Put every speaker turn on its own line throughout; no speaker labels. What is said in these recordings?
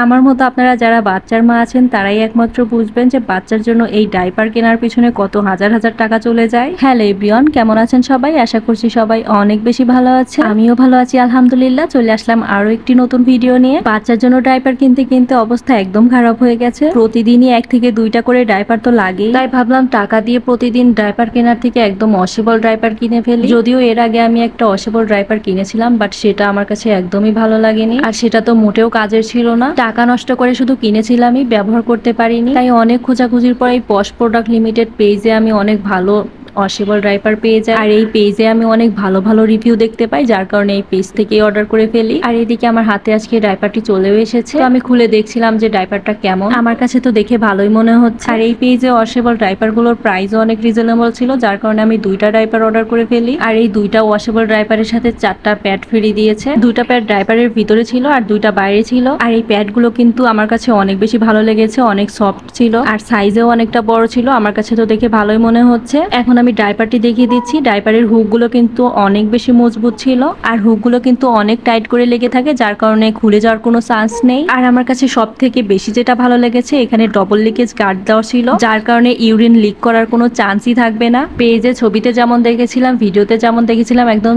আমার মতো আপনারা যারা বাচ্চার মা আছেন তারাই একমাত্র বুঝবেন যে বাচ্চার জন্য এই ডাইপার কেনার পিছনে কত হাজার হাজার টাকা চলে যায়। হ্যালো এভরিওয়ান, কেমন আছেন সবাই? আশা করছি সবাই অনেক বেশি ভালো আছে। আমিও ভালো আছি আলহামদুলিল্লাহ। চলে আসলাম আরো একটি নতুন ভিডিও নিয়ে। বাচ্চার জন্য ডাইপার কিনতে কিনতে অবস্থা একদম খারাপ হয়ে গেছে। প্রতিদিনই 1 থেকে 2টা করে ডাইপার তো লাগেই, তাই ভাবলাম টাকা দিয়ে প্রতিদিন ডাইপার কেনার থেকে একদম ওয়াশেবল ডাইপার কিনে ফেলি। যদিও এর আগে আমি একটা ওয়াশেবল ডাইপার কিনেছিলাম, বাট সেটা আমার কাছে একদমই ভালো লাগেনি, আর সেটা তো মোটেও কাজের ছিল না। টাকা নষ্ট করে শুধু কিনেছিলামই, ব্যবহার করতে পারিনি। তাই অনেক খোঁজাখুঁজির পর এই পশ প্রোডাক্ট লিমিটেড পেজে আমি অনেক ভালো ওয়াশেবল ডাইপার পেয়ে যাই, আর এই পেজে আমি অনেক ভালো ভালো রিভিউ দেখতে পাই, যার কারণে এই পেজ থেকেই অর্ডার করে ফেলি। আর এদিকে আমার হাতে আজকে ডাইপারটি চলেও এসেছে। তো আমি খুলে দেখছিলাম যে ডাইপারটা কেমন। আমার কাছে তো দেখে ভালোই মনে হচ্ছে। আর এই পেজে ওয়াশেবল ডাইপার গুলোর প্রাইসও অনেক রিজনেবল ছিল, যার কারণে আমি 2টা ডাইপার অর্ডার করে ফেলি। আর এই 2টা ওয়াশেবল ডাইপারের সাথে 4টা প্যাড ফ্রি দিয়েছে। 2টা প্যাড ডাইপারের ভিতরে ছিল আর 2টা বাইরে ছিল। আর এই প্যাড গুলো কিন্তু আমার কাছে অনেক বেশি ভালো লেগেছে, অনেক সফট ছিল আর সাইজেও অনেকটা বড় ছিল। আমার কাছে তো দেখে ভালোই মনে হচ্ছে। এখন আমি ডাইপারটি দেখিয়ে দিচ্ছি। ডাইপারের হুকগুলো কিন্তু অনেক বেশি মজবুত ছিল, আর হুকগুলো কিন্তু অনেক টাইট করে লেগে থাকে, যার কারণে খুলে যাওয়ার কোনো চান্স নেই। আর আমার কাছে সব থেকে বেশি যেটা ভালো লেগেছে, এখানে ডবল লিকেজ গার্ড দেওয়া ছিল, যার কারণে ইউরিন লিক করার কোনো চান্সই থাকবে না। পেজে ছবিতে যেমন দেখেছিলাম, ভিডিওতে যেমন দেখেছিলাম, একদম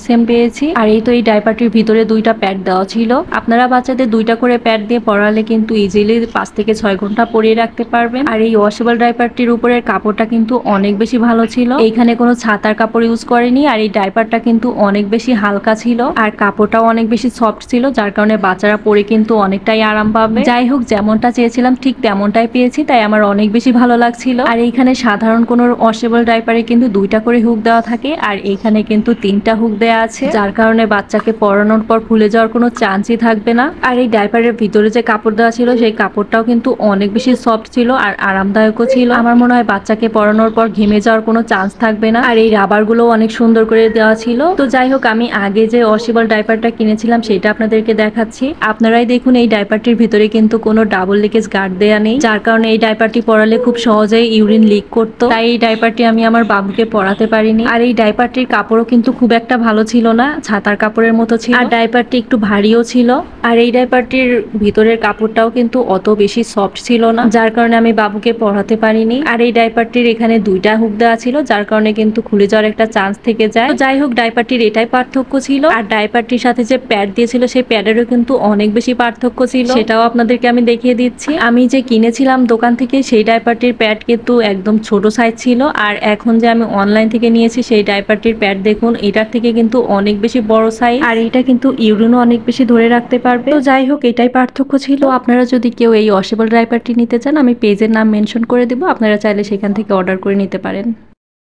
সেম পেয়েছি। আর এই তো এই ডাইপারটির ভিতরে 2টা প্যাড দেওয়া ছিল। আপনারা বাচ্চাদের 2টা করে প্যাড দিয়ে পরালে কিন্তু ইজিলি 5 থেকে 6 ঘন্টা পরিয়ে রাখতে পারবেন। আর এই ওয়াশেবল ডাইপারটির উপরের কাপড়টা কিন্তু অনেক বেশি ভালো ছিল। এইখানে কোনো ছাতার কাপড় ইউজ করেনি। আর এই ডাইপারটা কিন্তু অনেক বেশি হালকা ছিল, আর কাপড়টাও অনেক বেশি সফট ছিল, যার কারণে বাচ্চারা পরে কিন্তু অনেকটাই আরাম পাবে। যাই হোক, যেমনটা চেয়েছিলাম ঠিক তেমনটাই পেয়েছি, তাই আমার অনেক বেশি ভালো লাগছিল। আর এইখানে সাধারণ কোনো ওয়াশেবল ডাইপারে কিন্তু 2টা করে হুক দেওয়া থাকে, আর এইখানে কিন্তু 3টা হুক দেওয়া আছে, যার কারণে বাচ্চাকে পরানোর পর খুলে যাওয়ার কোনো চান্সই থাকবে না। আর এই ডাইপারের ভিতরে যে কাপড় দেওয়া ছিল, সেই কাপড়টাও কিন্তু অনেক বেশি সফট ছিল আর আরামদায়কও ছিল। আমার মনে হয় বাচ্চাকে পরানোর পর ঘেমে যাওয়ার কোনো চান্স থাকবে না। আর এই রাবার গুলো অনেক সুন্দর করে দেওয়া ছিল। তো যাই হোক, আমি আগে যে ওয়াশেবল ডাইপারটা কিনেছিলাম সেটা আপনাদেরকে দেখাচ্ছি। আপনারাই দেখুন, এই ডাইপারটির ভিতরে কিন্তু কোনো ডাবল লিকেজ গার্ড দেয়া নেই, যার কারণে এই ডাইপারটি পরালে খুব সহজেই ইউরিন লিক করতো, তাই এই ডাইপারটি আমি আমার বাবুকে পরাতে পারিনি। আর এই ডাইপারটির কাপড়ও কিন্তু খুব একটা ভালো ছিল না, ছাতার কাপড়ের মতো ছিল, আর ডাইপারটি একটু ভারীও ছিল। আর এই ডাইপারটির ভিতরের কাপড়টাও কিন্তু অত বেশি সফট ছিল না, যার কারণে আমি বাবুকে পরাতে পারিনি। আর এই ডাইপারটির এখানে 2টা হুক দেওয়া ছিল, যার কারণে কিন্তু খুলে যাওয়ার একটা চান্স থেকে যায়। তো যাই হোক, ডাইপারটির এটাই পার্থক্য ছিল। আর ডাইপারটির সাথে যে প্যাড দিয়েছিল, সেই প্যাডেরও কিন্তু অনেক বেশি পার্থক্য ছিল, সেটাও আপনাদেরকে আমি দেখিয়ে দিচ্ছি। আমি যে কিনেছিলাম দোকান থেকে, সেই ডাইপারটির প্যাড কিন্তু একদম ছোট সাইজ ছিল, আর এখন যে আমি অনলাইন থেকে নিয়েছি সেই ডাইপারটির প্যাড দেখুন, এটার থেকে কিন্তু অনেক বেশি বড় সাইজ, আর এটা কিন্তু ইউরিনও অনেক বেশি ধরে রাখতে পারবে। তো যাই হোক, এটাই পার্থক্য ছিল। আপনারা যদি কেউ এই ওয়াশেবল ডাইপারটি নিতে চান, আমি পেজের নাম মেনশন করে দিব, আপনারা চাইলে সেখান থেকে অর্ডার করে নিতে পারেন।